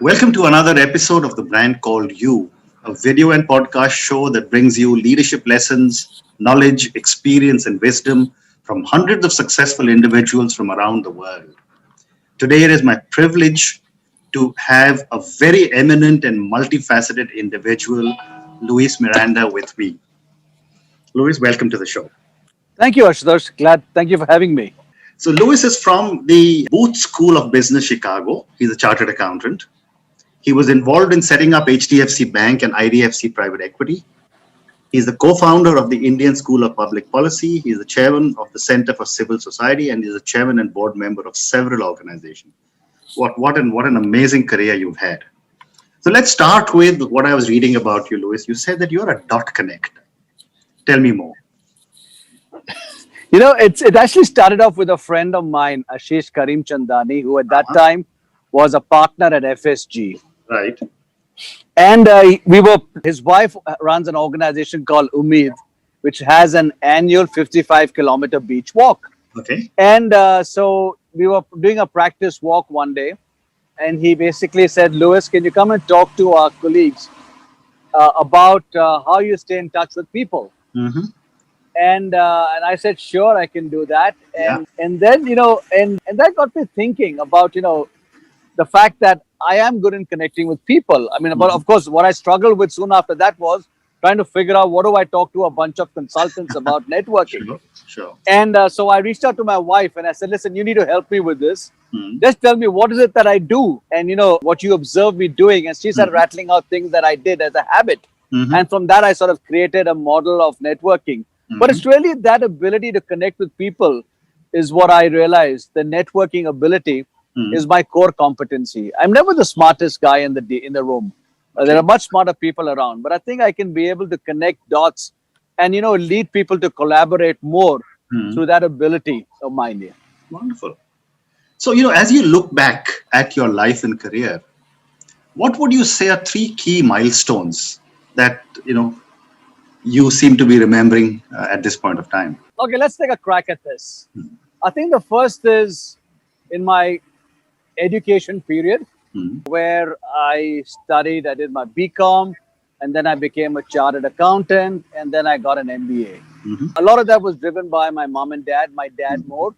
Welcome to another episode of the brand called You, a video and podcast show that brings you leadership lessons, knowledge, experience, and wisdom from hundreds of successful individuals from around the world. Today, it is my privilege to have a very eminent and multifaceted individual, Luis Miranda, with me. Luis, welcome to the show. Thank you, Ashutosh. Thank you for having me. So, Luis is from the Booth School of Business, Chicago. He's a chartered accountant. He was involved in setting up HDFC Bank and IDFC Private Equity. He's the co-founder of the Indian School of Public Policy. He's the chairman of the Center for Civil Society, and he's the chairman and board member of several organizations. What an amazing career you've had. So let's start with what I was reading about you, Luis. You said that you're a dot connector. Tell me more. It actually started off with a friend of mine, Ashish Karim Chandani, who at that time was a partner at FSG. Right. And his wife runs an organization called Umeed, which has an annual 55-kilometer beach walk. Okay. And so we were doing a practice walk one day, and he basically said, Louis, can you come and talk to our colleagues about how you stay in touch with people? Mm-hmm. And I said, sure, I can do that. And then, and that got me thinking about, the fact that I am good in connecting with people. I mean, of course, what I struggled with soon after that was trying to figure out what do I talk to a bunch of consultants about networking. Sure. And so I reached out to my wife and I said, listen, you need to help me with this. Mm-hmm. Just tell me, what is it that I do? And, what you observe me doing. And she started rattling out things that I did as a habit. Mm-hmm. And from that, I sort of created a model of networking. But it's really that ability to connect with people is what I realized. The networking ability is my core competency. I'm never the smartest guy in the room. There are much smarter people around, but I think I can be able to connect dots and lead people to collaborate more through that ability of mine. Yeah. Wonderful. So as you look back at your life and career, what would you say are three key milestones that you seem to be remembering at this point of time? Okay, let's take a crack at this. I think the first is in my education period where I did my BCom, and then I became a chartered accountant, and then I got an MBA. A lot of that was driven by my mom and dad, my dad more.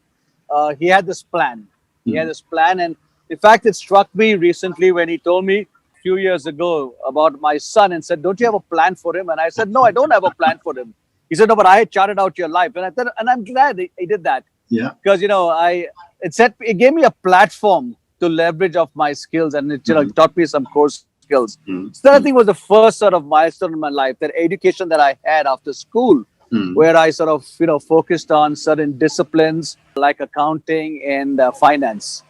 He had this plan. And in fact, it struck me recently when he told me few years ago about my son and said, don't you have a plan for him? And I said, no, I don't have a plan for him. He said, no, but I had charted out your life. And I said, and I'm glad he did that. Yeah. Because, it gave me a platform to leverage of my skills, and it taught me some core skills. So that I think was the first sort of milestone in my life, that education that I had after school, where I sort of, focused on certain disciplines like accounting and finance.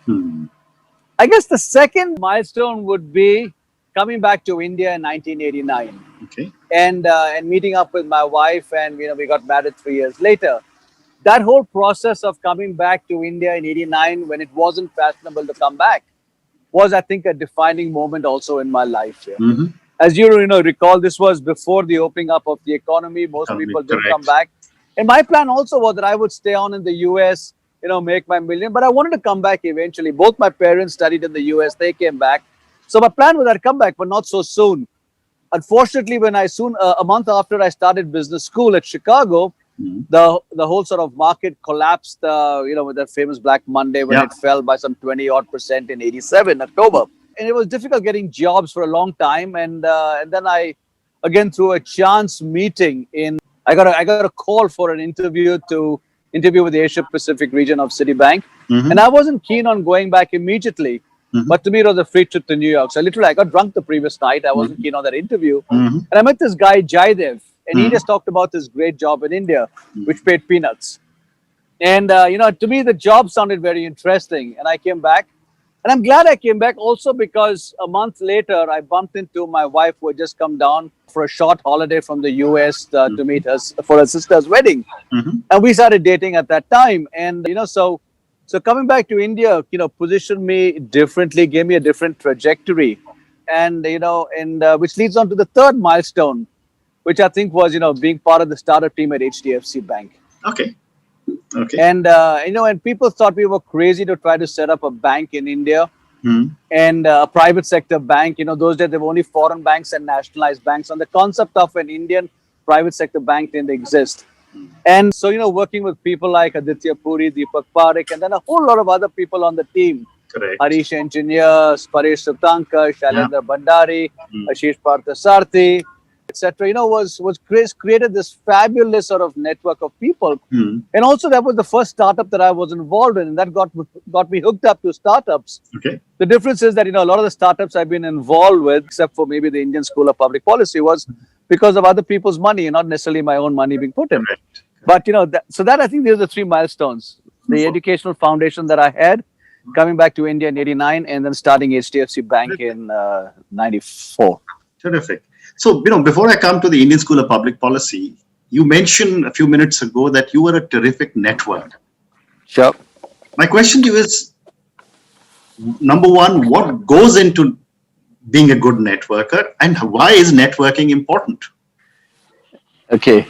I guess the second milestone would be coming back to India in 1989, and meeting up with my wife, and we got married 3 years later. That whole process of coming back to India in '89, when it wasn't fashionable to come back, was, I think, a defining moment also in my life. Yeah. As you recall, this was before the opening up of the economy. Most people didn't come back, and my plan also was that I would stay on in the US, make my million, but I wanted to come back eventually. Both my parents studied in the US; they came back. So my plan was I'd come back, but not so soon. Unfortunately, when a month after I started business school at Chicago, the whole sort of market collapsed, with the famous Black Monday when it fell by some 20% in '87, October. And it was difficult getting jobs for a long time. And then I, again, through a chance meeting I got a call for an interview with the Asia Pacific region of Citibank. And I wasn't keen on going back immediately. But to me, it was a free trip to New York. So literally, I got drunk the previous night. I wasn't keen on that interview. And I met this guy, Jaidev, and he just talked about this great job in India, which paid peanuts. And, to me, the job sounded very interesting. And I came back. And I'm glad I came back also because a month later, I bumped into my wife who had just come down for a short holiday from the US to meet us for her sister's wedding. And we started dating at that time. And, so coming back to India, positioned me differently, gave me a different trajectory. And, which leads on to the third milestone, which I think was, being part of the startup team at HDFC Bank. Okay. And, and people thought we were crazy to try to set up a bank in India. and a private sector bank. Those days there were only foreign banks and nationalized banks, and the concept of an Indian private sector bank didn't exist. And so, working with people like Aditya Puri, Deepak Parekh, and then a whole lot of other people on the team. Correct. Harish Engineer, Paresh Sutankar, Shailendra Bhandari, Ashish Parthasarthi, etc. Created this fabulous sort of network of people. And also that was the first startup that I was involved in, and that got me hooked up to startups. Okay. The difference is that, a lot of the startups I've been involved with, except for maybe the Indian School of Public Policy, was because of other people's money and not necessarily my own money being put in. Correct. But, that I think these are the three milestones. The educational foundation that I had, coming back to India in 89, and then starting HDFC Bank in 94. Terrific. So, before I come to the Indian School of Public Policy, you mentioned a few minutes ago that you were a terrific networker. Sure. My question to you is, number one, what goes into being a good networker, and why is networking important? Okay.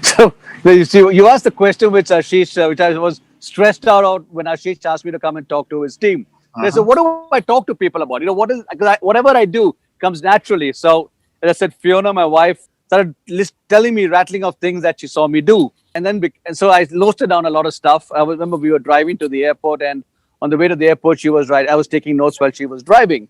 So, you see, you asked the question which Ashish, which I was stressed out when Ashish asked me to come and talk to his team. They said, what do I talk to people about? Whatever I do comes naturally. So, as I said, Fiona, my wife, started telling me, rattling off things that she saw me do. And so I loaded down a lot of stuff. I remember we were driving to the airport, and on the way to the airport, she was I was taking notes while she was driving.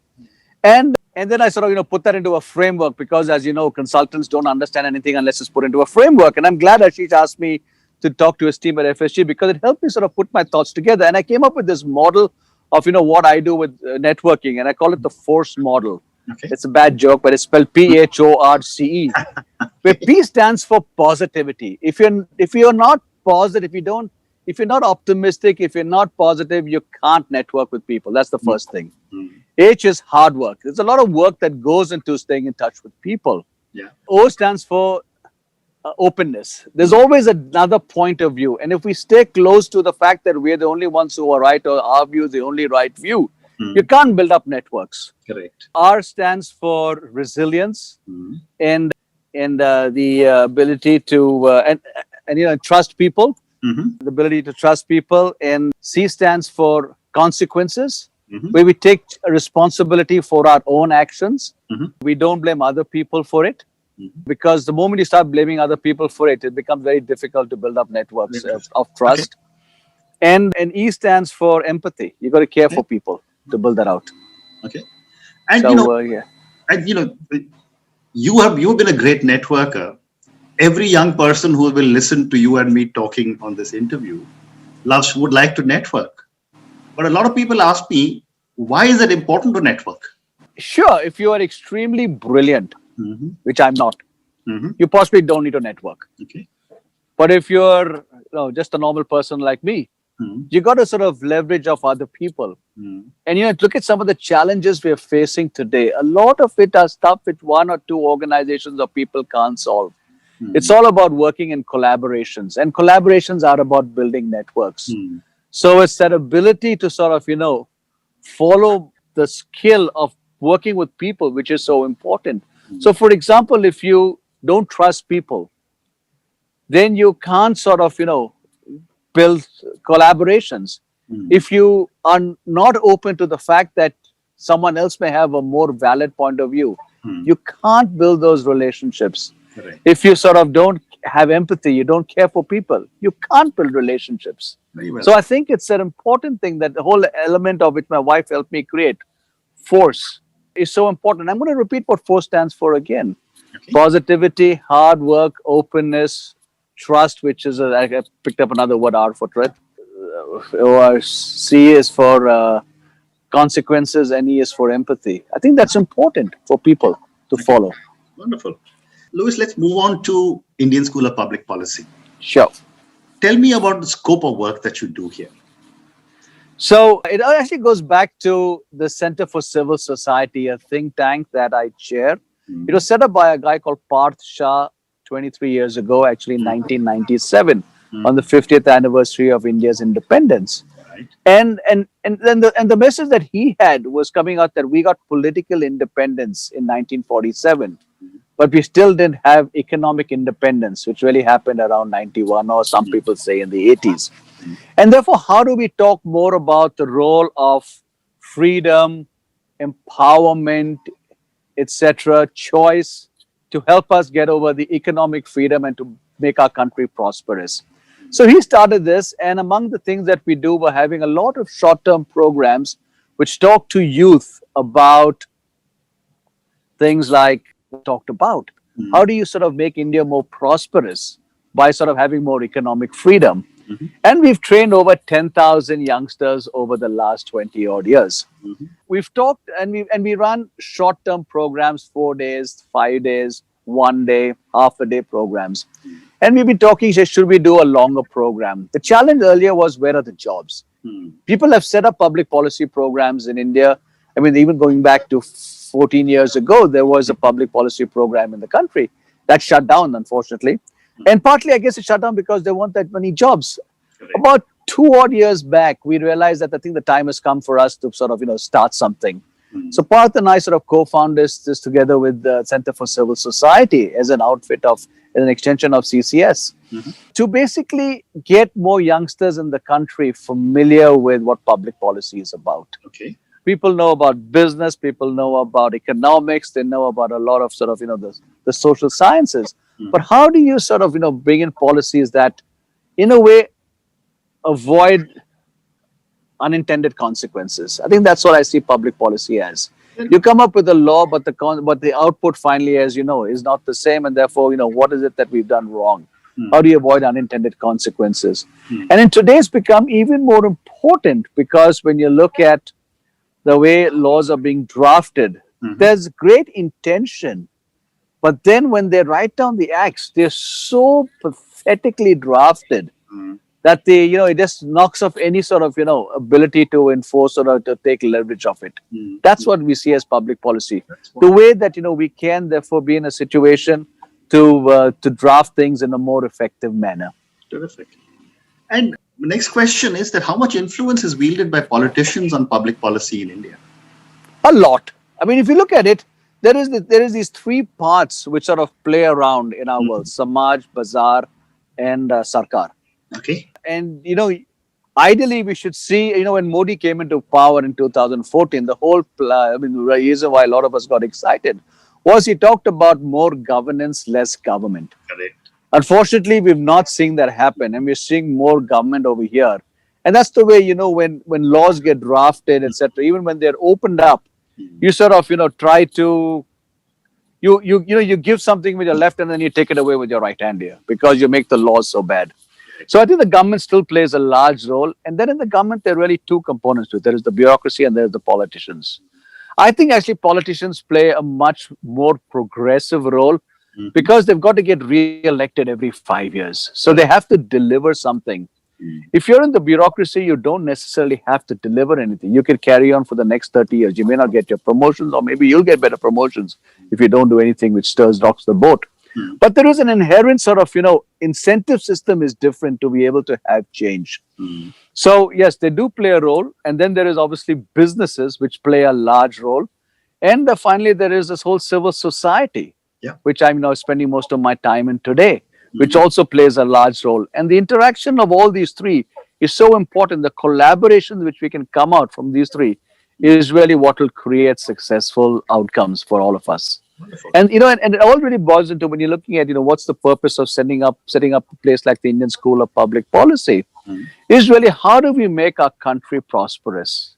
And then I sort of, put that into a framework, because as you know, consultants don't understand anything unless it's put into a framework. And I'm glad Ashish asked me to talk to his team at FSG, because it helped me sort of put my thoughts together. And I came up with this model of, what I do with networking, and I call it the FORCE model. Okay. It's a bad joke, but it's spelled PHORCE, where P stands for positivity. If you're not positive, if you're not optimistic, if you're not positive, you can't network with people. That's the first thing. H is hard work. There's a lot of work that goes into staying in touch with people. Yeah. O stands for openness. There's always another point of view. And if we stay close to the fact that we're the only ones who are right, or our view is the only right view, you can't build up networks. Correct. R stands for resilience and the ability to trust people. The ability to trust people. And C stands for consequences, where we take responsibility for our own actions. We don't blame other people for it, because the moment you start blaming other people for it, it becomes very difficult to build up networks of trust. Okay. And E stands for empathy. You got to care for people to build that out. Okay. And you've been a great networker. Every young person who will listen to you and me talking on this interview would like to network. But a lot of people ask me, why is it important to network? Sure, if you are extremely brilliant, which I'm not, you possibly don't need to network. Okay. But if you're just a normal person like me, you got to sort of leverage off other people. And look at some of the challenges we're facing today. A lot of it are stuff which one or two organizations or people can't solve. It's all about working in collaborations, and collaborations are about building networks. So it's that ability to sort of, follow the skill of working with people, which is so important. So for example, if you don't trust people, then you can't sort of, build collaborations. If you are not open to the fact that someone else may have a more valid point of view, you can't build those relationships. Correct. If you sort of don't have empathy, you don't care for people, you can't build relationships. Very well. So I think it's an important thing that the whole element of which my wife helped me create, force, is so important. I'm going to repeat what force stands for again. Okay. Positivity, hard work, openness, trust, which is, I picked up another word, R for truth. Or C is for consequences, and E is for empathy. I think that's important for people to follow. Wonderful. Louis, let's move on to Indian School of Public Policy. Sure. Tell me about the scope of work that you do here. So it actually goes back to the Center for Civil Society, a think tank that I chair. It was set up by a guy called Parth Shah 23 years ago, actually in 1997, on the 50th anniversary of India's independence. Right. And the message that he had was coming out that we got political independence in 1947. But we still didn't have economic independence, which really happened around 91, or some people say in the 80s. And therefore, how do we talk more about the role of freedom, empowerment, etc., choice to help us get over the economic freedom and to make our country prosperous. So he started this, and among the things that we do, we're having a lot of short-term programs which talk to youth about things like we talked about. How do you sort of make India more prosperous by sort of having more economic freedom? And we've trained over 10,000 youngsters over the last 20 odd years. We've talked and we run short-term programs, 4 days, 5 days, 1 day, half a day programs. And we've been talking, should we do a longer program? The challenge earlier was, where are the jobs? People have set up public policy programs in India. I mean, even going back to 14 years ago, there was a public policy program in the country that shut down, unfortunately. And partly, I guess, it shut down because there weren't that many jobs. About 2 odd years back, we realized that I think the time has come for us to sort of, start something. So Parth and I sort of co-founded this together with the Center for Civil Society as an outfit as an extension of CCS to basically get more youngsters in the country familiar with what public policy is about. Okay. People know about business, people know about economics, they know about a lot of sort of, the social sciences. But how do you sort of, bring in policies that, in a way, avoid unintended consequences? I think that's what I see public policy as. You come up with a law, but the output finally, as you know, is not the same, and therefore, what is it that we've done wrong? How do you avoid unintended consequences? And in today's become even more important, because when you look at the way laws are being drafted, there's great intention, but then when they write down the acts, they're so pathetically drafted that it just knocks off any sort of, ability to enforce or to take leverage of it. That's what we see as public policy. The way that, we can therefore be in a situation to draft things in a more effective manner. Terrific. And the next question is that how much influence is wielded by politicians on public policy in India? A lot. I mean, if you look at it, there is these 3 parts which sort of play around in our world: Samaj, Bazaar, and Sarkar. Okay. And, ideally, we should see, when Modi came into power in 2014, the whole, the reason why a lot of us got excited was he talked about more governance, less government. Correct. Unfortunately, we've not seen that happen, and we're seeing more government over here. And that's the way, when laws get drafted, etc., even when they're opened up, you sort of, try to, you give something with your left and then you take it away with your right hand here because you make the laws so bad. So I think the government still plays a large role. And then in the government, there are really 2 components to it. There is the bureaucracy and there's the politicians. I think actually politicians play a much more progressive role because they've got to get re-elected every 5 years. So they have to deliver something. If you're in the bureaucracy, you don't necessarily have to deliver anything. You can carry on for the next 30 years. You may not get your promotions, or maybe you'll get better promotions if you don't do anything which rocks the boat. But there is an inherent sort of, incentive system is different to be able to have change. So yes, they do play a role. And then there is obviously businesses which play a large role. And finally, there is this whole civil society, which I'm now spending most of my time in today, which also plays a large role. And the interaction of all these 3 is so important. The collaboration which we can come out from these 3 is really what will create successful outcomes for all of us. Wonderful. And and it all really boils into, when you're looking at what's the purpose of setting up a place like the Indian School of Public Policy, is really how do we make our country prosperous?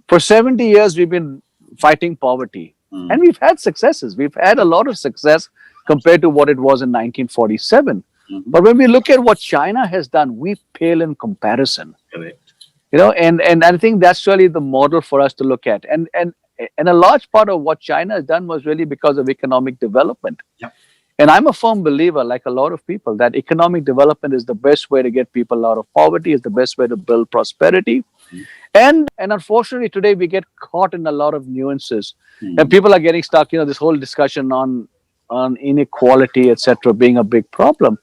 For 70 years we've been fighting poverty, and we've had successes. We've had a lot of success compared to what it was in 1947. But when we look at what China has done, we pale in comparison. Correct. And I think that's really the model for us to look at. And a large part of what China has done was really because of economic development. And I'm a firm believer, like a lot of people, that economic development is the best way to get people out of poverty, is the best way to build prosperity. And unfortunately, today we get caught in a lot of nuances. And people are getting stuck, this whole discussion on inequality, etc., being a big problem.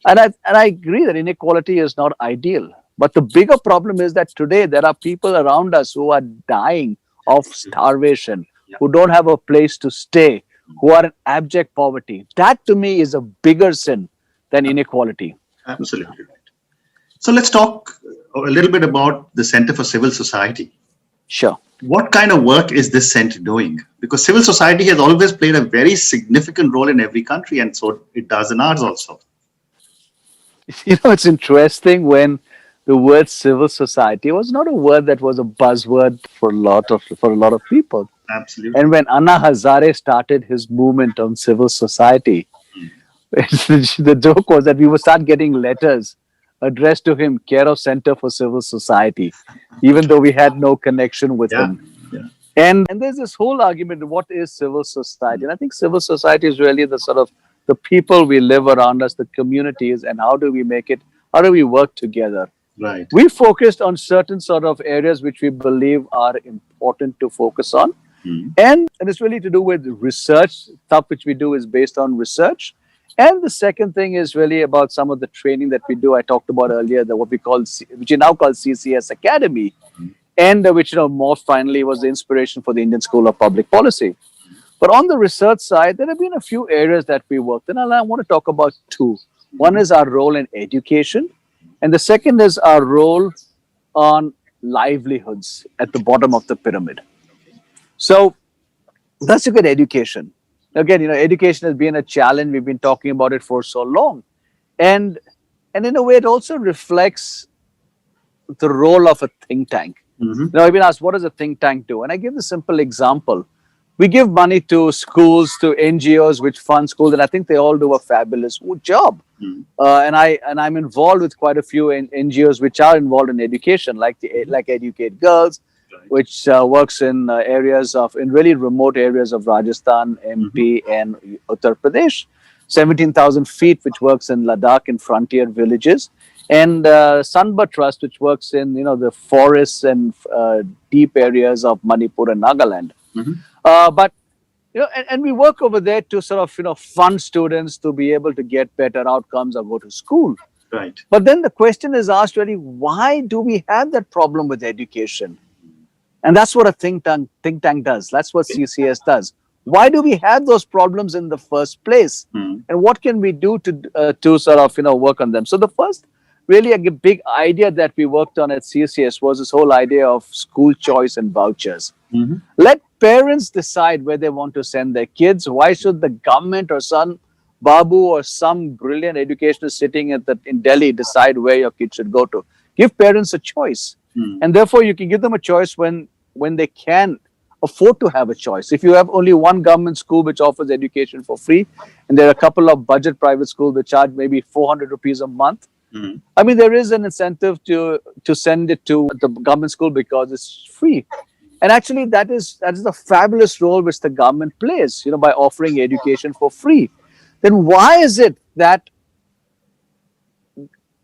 And I agree that inequality is not ideal. But the bigger problem is that today there are people around us who are dying of starvation, who don't have a place to stay, who are in abject poverty. That to me is a bigger sin than inequality. Absolutely right. So let's talk a little bit about the Center for Civil Society. Sure. What kind of work is this center doing? Because civil society has always played a very significant role in every country, and so it does in ours also. It's interesting when the word civil society was not a word that was a buzzword for a lot of people. Absolutely. And when Anna Hazare started his movement on civil society, the joke was that we would start getting letters addressed to him, care of Center for Civil Society, even though we had no connection with Yeah. him. Yeah. And there's this whole argument, what is civil society? And I think civil society is really the sort of the people we live around us, the communities, and how do we make it, how do we work together? Right. We focused on certain sort of areas which we believe are important to focus on. And it's really to do with research. Stuff which we do is based on research. And the second thing is really about some of the training that we do. I talked about earlier, what we call, which we now call CCS Academy, and which more finally was the inspiration for the Indian School of Public Policy. But on the research side, there have been a few areas that we worked in, and I want to talk about two. One is our role in education, and the second is our role on livelihoods at the bottom of the pyramid. So let's look at education. Again, education has been a challenge. We've been talking about it for so long. And in a way, it also reflects the role of a think tank. I've been asked, what does a think tank do? And I give the simple example. We give money to schools, to NGOs which fund schools, and I think they all do a fabulous job. And I'm involved with quite a few NGOs which are involved in education, like Educate Girls, which works in really remote areas of Rajasthan, MP, and Uttar Pradesh. 17,000 feet, which works in Ladakh in frontier villages, and Sanba Trust, which works in the forests and deep areas of Manipur and Nagaland. But and we work over there to sort of fund students to be able to get better outcomes or go to school. Right. But then the question is asked really, why do we have that problem with education? And that's what a think tank does. That's what CCS does. Why do we have those problems in the first place? And what can we do to sort of work on them? So the first really a big idea that we worked on at CCS was this whole idea of school choice and vouchers. Let parents decide where they want to send their kids. Why should the government or some Babu or some brilliant educationist sitting in Delhi decide where your kid should go to? Give parents a choice. And therefore, you can give them a choice when they can afford to have a choice. If you have only one government school which offers education for free, and there are a couple of budget private schools which charge maybe 400 rupees a month, I mean, there is an incentive to send it to the government school because it's free. And actually, that is the fabulous role which the government plays, by offering education for free. Then why is it that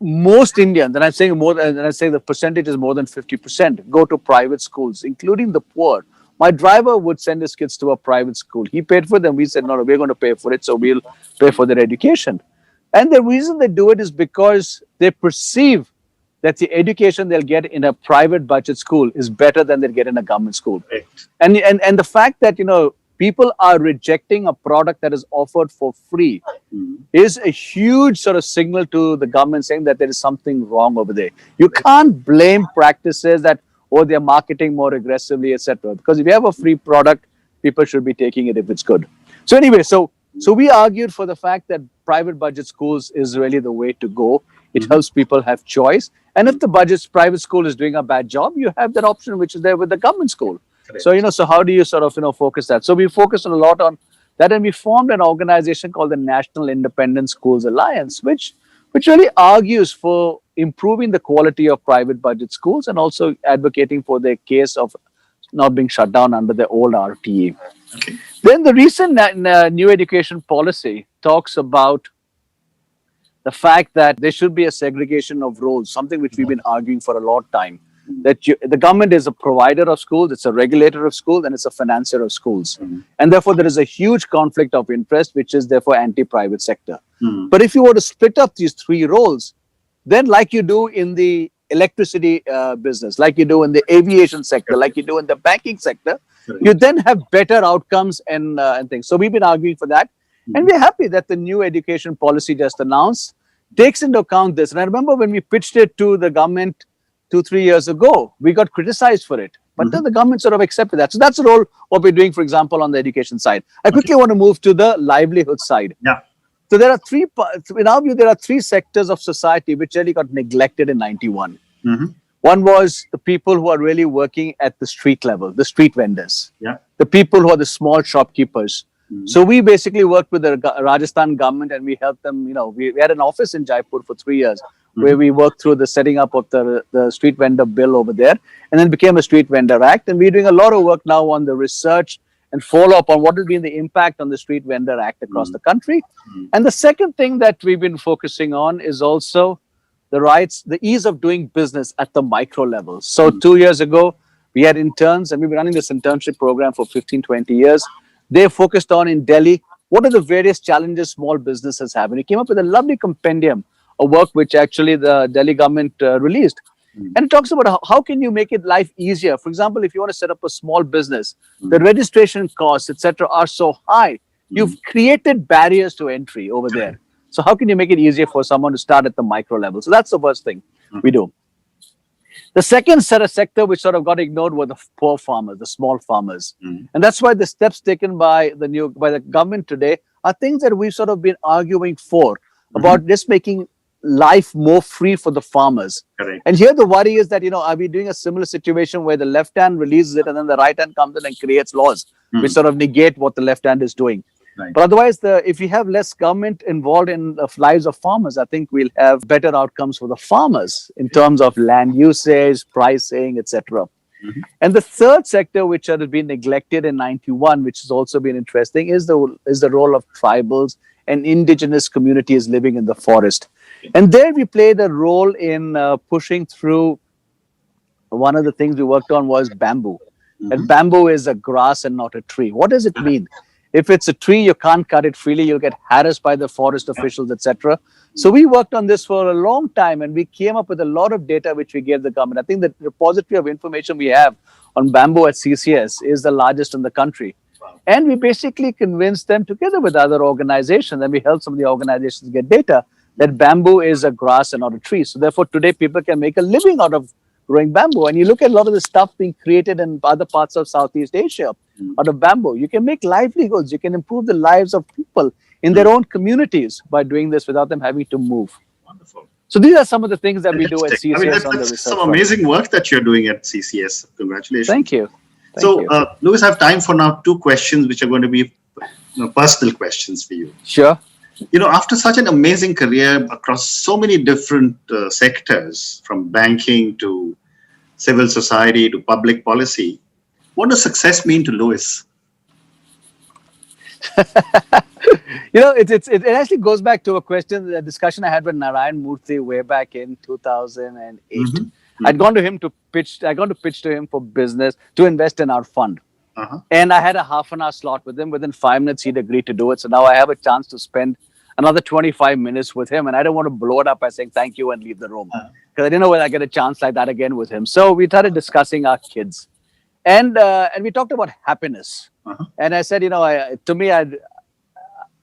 most Indians, and I'm saying the percentage is more than 50%, go to private schools, including the poor? My driver would send his kids to a private school. He paid for them. We said, no, we're going to pay for it, so we'll pay for their education. And the reason they do it is because they perceive that the education they'll get in a private budget school is better than they'll get in a government school. Right. And the fact that, people are rejecting a product that is offered for free is a huge sort of signal to the government saying that there is something wrong over there. You can't blame practices that, they're marketing more aggressively, etc. Because if you have a free product, people should be taking it if it's good. So anyway, so we argued for the fact that private budget schools is really the way to go. It helps people have choice. And if the private school is doing a bad job, you have that option which is there with the government school. Correct. So, so how do you sort of, focus that? So we focused a lot on that, and we formed an organization called the National Independent Schools Alliance, which really argues for improving the quality of private budget schools and also advocating for their case of not being shut down under the old RTE. Okay. Then the recent new education policy talks about the fact that there should be a segregation of roles, something which we've been arguing for a long time. That the government is a provider of schools, it's a regulator of schools, and it's a financier of schools. And therefore, there is a huge conflict of interest, which is therefore anti-private sector. But if you were to split up these three roles, then like you do in the electricity business, like you do in the aviation sector, like you do in the banking sector, you then have better outcomes and things. So we've been arguing for that. And we're happy that the new education policy just announced takes into account this. And I remember when we pitched it to the government 2-3 years ago, we got criticized for it. But then the government sort of accepted that. So that's the role what we're doing, for example, on the education side. I quickly want to move to the livelihood side. Yeah. So there are in our view, there are three sectors of society which really got neglected in 91. One was the people who are really working at the street level, the street vendors, the people who are the small shopkeepers. So we basically worked with the Rajasthan government and we helped them. We had an office in Jaipur for 3 years where we worked through the setting up of the street vendor bill over there, and then became a street vendor act. And we're doing a lot of work now on the research and follow up on what will be the impact on the street vendor act across the country. And the second thing that we've been focusing on is also the ease of doing business at the micro level. So 2 years ago, we had interns, and we've been running this internship program for 15, 20 years. They focused on in Delhi, what are the various challenges small businesses have? And we came up with a lovely compendium of work which actually the Delhi government released. And it talks about how can you make it life easier. For example, if you want to set up a small business, the registration costs, etc., are so high. You've created barriers to entry over there. So how can you make it easier for someone to start at the micro level? So that's the first thing we do. The second sector which sort of got ignored were the poor farmers, the small farmers. And that's why the steps taken by the government today are things that we've sort of been arguing for, about just making life more free for the farmers. Correct. And here the worry is that, are we doing a similar situation where the left hand releases it and then the right hand comes in and creates laws which sort of negate what the left hand is doing. Right. But otherwise, if you have less government involved in the lives of farmers, I think we'll have better outcomes for the farmers in terms of land usage, pricing, etc. And the third sector, which has been neglected in 91, which has also been interesting, is the role of tribals and indigenous communities living in the forest. And there we played a role in pushing through. One of the things we worked on was bamboo. And bamboo is a grass and not a tree. What does it mean? If it's a tree, you can't cut it freely. You'll get harassed by the forest officials, etc. So we worked on this for a long time, and we came up with a lot of data which we gave the government. I think the repository of information we have on bamboo at CCS is the largest in the country. And we basically convinced them, together with other organizations, and we helped some of the organizations get data, that bamboo is a grass and not a tree. So therefore, today people can make a living out of growing bamboo. And you look at a lot of the stuff being created in other parts of Southeast Asia out of bamboo. You can make livelihoods. You can improve the lives of people in their own communities by doing this without them having to move. Wonderful. So these are some of the things that we do at CCS. I mean, on the that's research some front. amazing work that you're doing at CCS. Congratulations. Thank you. So, Louis, I have time for now 2 questions, which are going to be personal questions for you. Sure. After such an amazing career across so many different sectors, from banking to civil society to public policy, what does success mean to Louis? It actually goes back to a discussion I had with Narayan Murthy way back in 2008. I'd gone to pitch to him for business to invest in our fund. And I had a half an hour slot with him. Within 5 minutes, he'd agreed to do it. So now I have a chance to spend another 25 minutes with him. And I don't want to blow it up by saying thank you and leave the room, because I didn't know whether I get a chance like that again with him. So we started discussing our kids, and we talked about happiness. And I said,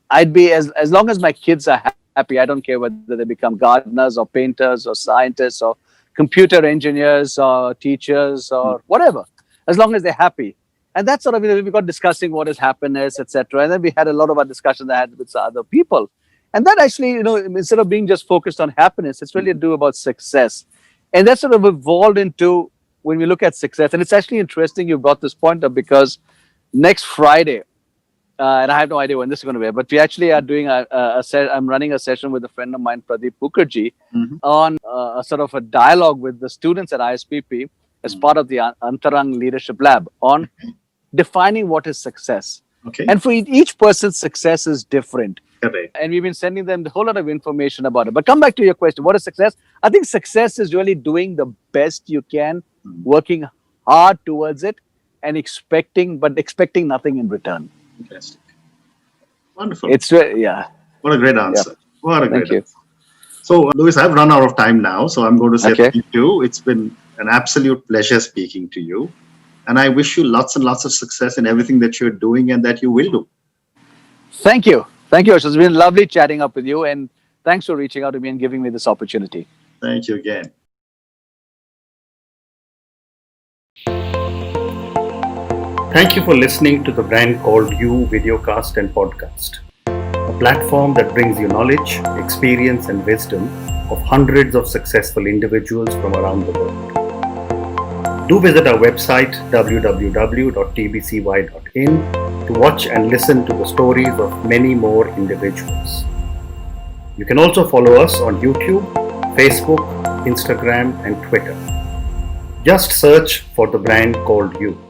I'd be, as long as my kids are happy, I don't care whether they become gardeners or painters or scientists or computer engineers or teachers or whatever, as long as they're happy. And that's sort of, we got discussing what is happiness, etc. And then we had a lot of our discussions I had with other people. And that actually, instead of being just focused on happiness, it's really to do about success. And that sort of evolved into, when we look at success, and it's actually interesting you brought this point up, because next Friday, and I have no idea when this is going to be, but we actually are doing I'm running a session with a friend of mine, Pradeep Mukherjee, on a sort of a dialogue with the students at ISPP as part of the Antarang Leadership Lab on defining what is success. Okay. And for each person's success is different. Correct. And we've been sending them a whole lot of information about it. But come back to your question, what is success? I think success is really doing the best you can, working hard towards it, and expecting nothing in return. Fantastic. Wonderful. What a great answer. Yeah. What a great Thank you. answer. So, Louis, I've run out of time now, so I'm going to say thank you. It's been an absolute pleasure speaking to you. And I wish you lots and lots of success in everything that you're doing and that you will do. Thank you. Thank you, Ash. It's been lovely chatting up with you. And thanks for reaching out to me and giving me this opportunity. Thank you again. Thank you for listening to the Brand Called You videocast and podcast, a platform that brings you knowledge, experience, and wisdom of hundreds of successful individuals from around the world. Do visit our website www.tbcy.in to watch and listen to the stories of many more individuals. You can also follow us on YouTube, Facebook, Instagram, and Twitter. Just search for the Brand Called You.